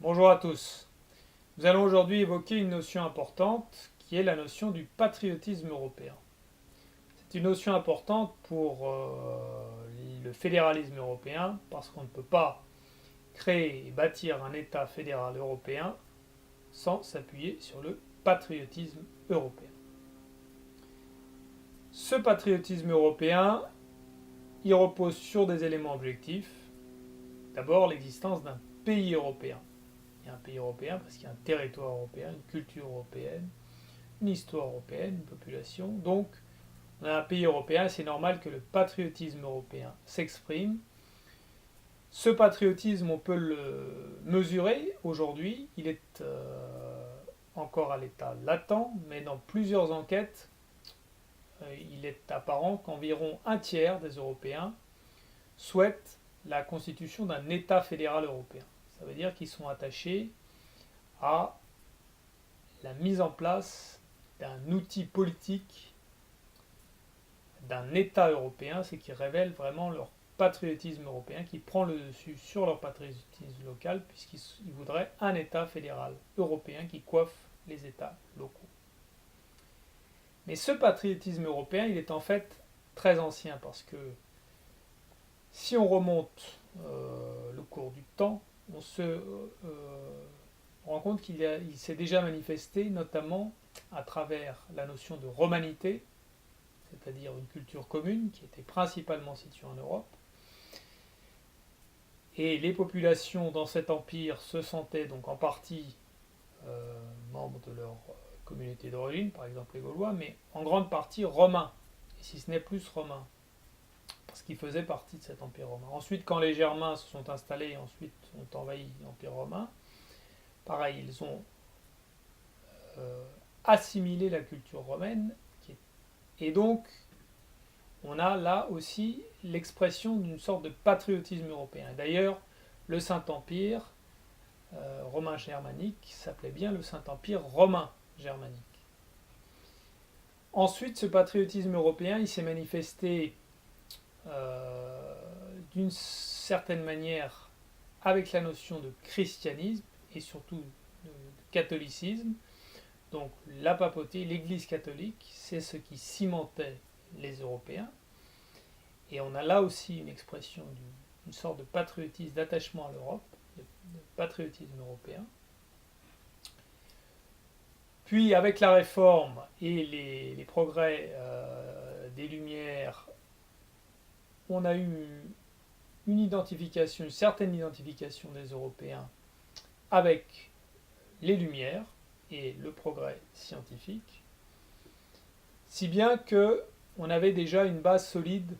Bonjour à tous. Nous allons aujourd'hui évoquer une notion importante qui est la notion du patriotisme européen. C'est une notion importante pour le fédéralisme européen parce qu'on ne peut pas créer et bâtir un État fédéral européen sans s'appuyer sur le patriotisme européen. Ce patriotisme européen, il repose sur des éléments objectifs. D'abord, l'existence d'un pays européen. Il y a un pays européen parce qu'il y a un territoire européen, une culture européenne, une histoire européenne, une population. Donc, on a un pays européen, c'est normal que le patriotisme européen s'exprime. Ce patriotisme, on peut le mesurer aujourd'hui. Il est encore à l'état latent, mais dans plusieurs enquêtes, il est apparent qu'environ un tiers des Européens souhaitent la constitution d'un État fédéral européen. Ça veut dire qu'ils sont attachés à la mise en place d'un outil politique, d'un État européen, c'est qui révèle vraiment leur patriotisme européen, qui prend le dessus sur leur patriotisme local, puisqu'ils voudraient un État fédéral européen qui coiffe les États locaux. Mais ce patriotisme européen, il est en fait très ancien, parce que si on remonte le cours du temps, on se rend compte qu'il s'est déjà manifesté, notamment à travers la notion de romanité, c'est-à-dire une culture commune qui était principalement située en Europe. Et les populations dans cet empire se sentaient donc en partie membres de leur communauté d'origine, par exemple les Gaulois, mais en grande partie romains, et si ce n'est plus romains, parce qu'ils faisaient partie de cet empire romain. Ensuite, quand les Germains se sont installés et ensuite ont envahi l'empire romain, pareil, ils ont assimilé la culture romaine, et donc on a là aussi l'expression d'une sorte de patriotisme européen. D'ailleurs, le Saint-Empire romain germanique s'appelait bien le Saint-Empire romain germanique. Ensuite, ce patriotisme européen, il s'est manifesté d'une certaine manière avec la notion de christianisme et surtout de catholicisme. Donc la papauté, l'Église catholique, c'est ce qui cimentait les Européens. Et on a là aussi une expression d'une sorte de patriotisme, d'attachement à l'Europe, de patriotisme européen. Puis avec la réforme et les progrès des Lumières, on a eu une certaine identification des Européens avec les Lumières et le progrès scientifique, si bien que on avait déjà une base solide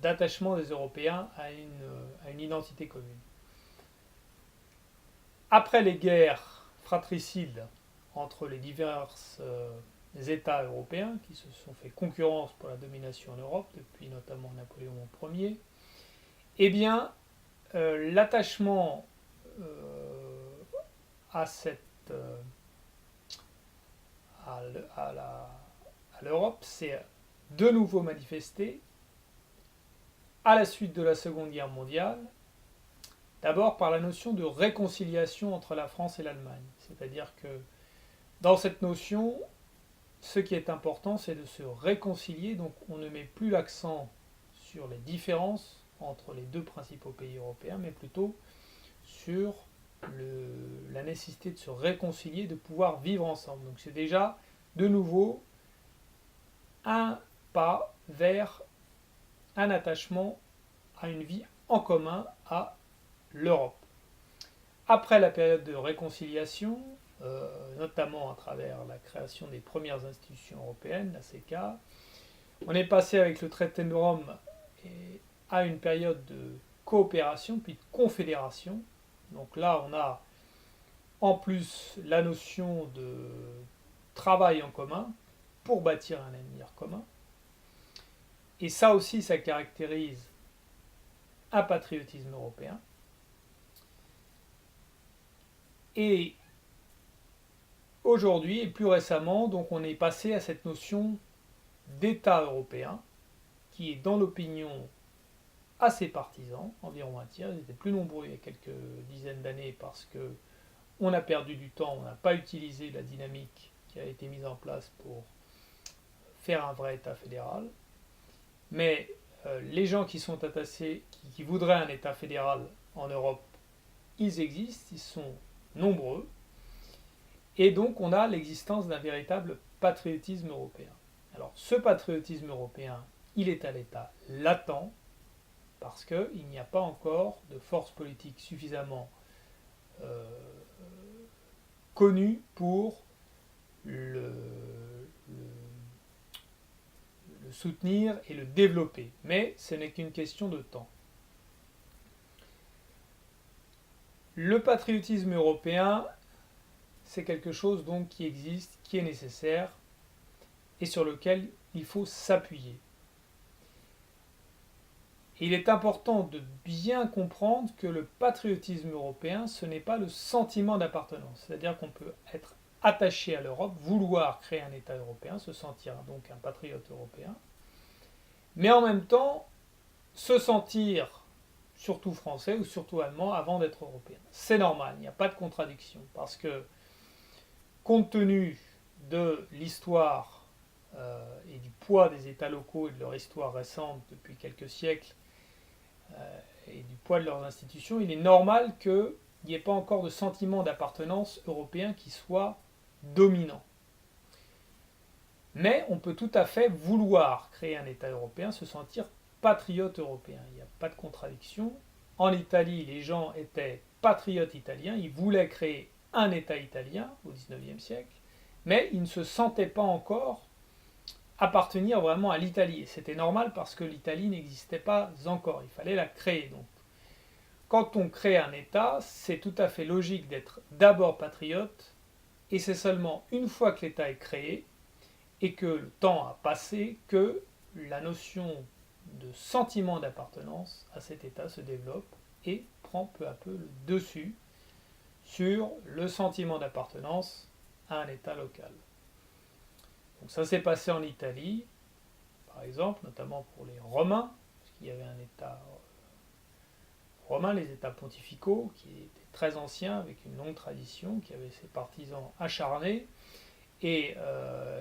d'attachement des Européens à une identité commune. Après les guerres fratricides entre les divers États européens qui se sont fait concurrence pour la domination en Europe, depuis notamment Napoléon Ier, eh bien, l'attachement à l'Europe s'est de nouveau manifesté à la suite de la Seconde Guerre mondiale, d'abord par la notion de réconciliation entre la France et l'Allemagne. C'est-à-dire que dans cette notion, ce qui est important, c'est de se réconcilier, donc on ne met plus l'accent sur les différences entre les deux principaux pays européens, mais plutôt sur la nécessité de se réconcilier, de pouvoir vivre ensemble. Donc c'est déjà de nouveau un pas vers un attachement à une vie en commun à l'Europe. Après la période de réconciliation, notamment à travers la création des premières institutions européennes, la CECA, on est passé avec le traité de Rome à une période de coopération puis de confédération. Donc là, on a en plus la notion de travail en commun pour bâtir un avenir commun. Et ça aussi, ça caractérise un patriotisme européen. Et aujourd'hui, et plus récemment, donc on est passé à cette notion d'État européen, qui est dans l'opinion assez partisans, environ un tiers. Ils étaient plus nombreux il y a quelques dizaines d'années parce que on a perdu du temps, on n'a pas utilisé la dynamique qui a été mise en place pour faire un vrai État fédéral. Mais les gens qui sont attachés, qui voudraient un État fédéral en Europe, ils existent, ils sont nombreux. Et donc on a l'existence d'un véritable patriotisme européen. Alors ce patriotisme européen, il est à l'état latent, parce qu'il n'y a pas encore de force politique suffisamment euh, connue pour le, le soutenir et le développer. Mais ce n'est qu'une question de temps. Le patriotisme européen, c'est quelque chose donc qui existe, qui est nécessaire et sur lequel il faut s'appuyer. Il est important de bien comprendre que le patriotisme européen, ce n'est pas le sentiment d'appartenance. C'est-à-dire qu'on peut être attaché à l'Europe, vouloir créer un État européen, se sentir donc un patriote européen, mais en même temps se sentir surtout français ou surtout allemand avant d'être européen. C'est normal, il n'y a pas de contradiction, parce que compte tenu de l'histoire et du poids des États locaux et de leur histoire récente depuis quelques siècles, et du poids de leurs institutions, il est normal qu'il n'y ait pas encore de sentiment d'appartenance européen qui soit dominant. Mais on peut tout à fait vouloir créer un État européen, se sentir patriote européen. Il n'y a pas de contradiction. En Italie, les gens étaient patriotes italiens, ils voulaient créer un État italien au XIXe siècle, mais ils ne se sentaient pas encore appartenir vraiment à l'Italie. Et c'était normal parce que l'Italie n'existait pas encore, il fallait la créer. Donc, quand on crée un État, c'est tout à fait logique d'être d'abord patriote, et c'est seulement une fois que l'État est créé, et que le temps a passé, que la notion de sentiment d'appartenance à cet État se développe et prend peu à peu le dessus sur le sentiment d'appartenance à un État local. Donc ça s'est passé en Italie, par exemple, notamment pour les Romains, parce qu'il y avait un État romain, les États pontificaux, qui étaient très anciens, avec une longue tradition, qui avaient ses partisans acharnés. Et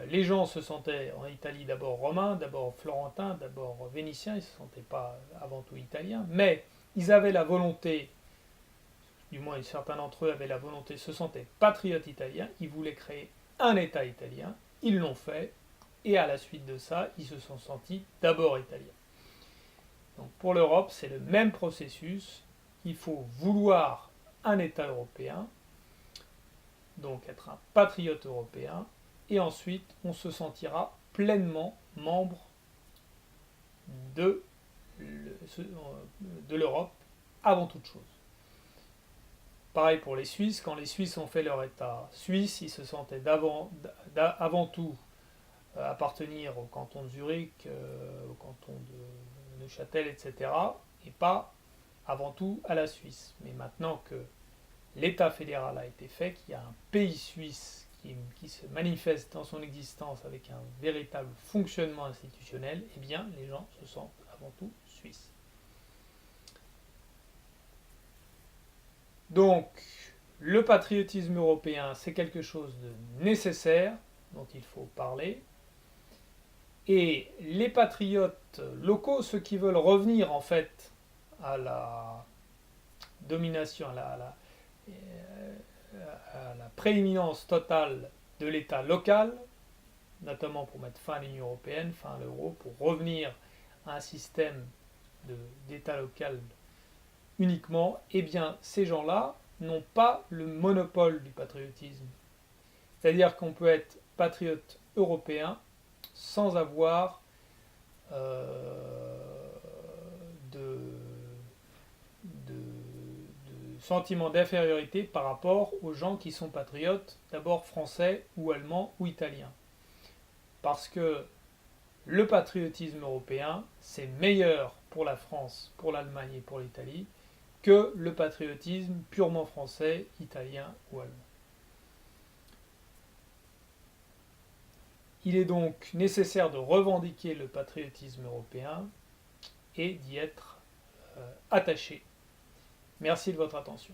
les gens se sentaient en Italie d'abord romains, d'abord florentins, d'abord vénitiens, ils ne se sentaient pas avant tout italiens, mais ils avaient la volonté, du moins certains d'entre eux avaient la volonté, se sentaient patriotes italiens, ils voulaient créer un État italien, ils l'ont fait, et à la suite de ça, ils se sont sentis d'abord italiens. Donc pour l'Europe, c'est le même processus, il faut vouloir un État européen, donc être un patriote européen, et ensuite on se sentira pleinement membre de l'Europe avant toute chose. Pareil pour les Suisses, quand les Suisses ont fait leur État suisse, ils se sentaient avant tout appartenir au canton de Zurich, au canton de Neuchâtel, etc., et pas avant tout à la Suisse. Mais maintenant que l'État fédéral a été fait, qu'il y a un pays suisse qui se manifeste dans son existence avec un véritable fonctionnement institutionnel, eh bien, les gens se sentent avant tout suisses. Donc, le patriotisme européen, c'est quelque chose de nécessaire, dont il faut parler. Et les patriotes locaux, ceux qui veulent revenir en fait à la domination, à la prééminence totale de l'État local, notamment pour mettre fin à l'Union européenne, fin à l'euro, pour revenir à un système d'État local uniquement, eh bien ces gens-là n'ont pas le monopole du patriotisme. C'est-à-dire qu'on peut être patriote européen sans avoir de sentiment d'infériorité par rapport aux gens qui sont patriotes, d'abord français ou allemands ou italiens. Parce que le patriotisme européen, c'est meilleur pour la France, pour l'Allemagne et pour l'Italie que le patriotisme purement français, italien ou allemand. Il est donc nécessaire de revendiquer le patriotisme européen et d'y être attaché. Merci de votre attention.